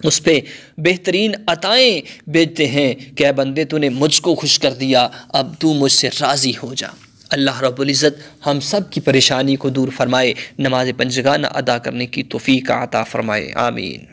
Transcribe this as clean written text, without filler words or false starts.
उस पे बेहतरीन अताएँ भेजते हैं कि ऐ बंदे तूने मुझको खुश कर दिया, अब तू मुझसे राज़ी हो जा। अल्लाह रब्बुल इज़्ज़त हम सब की परेशानी को दूर फरमाए, नमाज पंजगाना अदा करने की तौफ़ीक़ अता फरमाए। आमीन।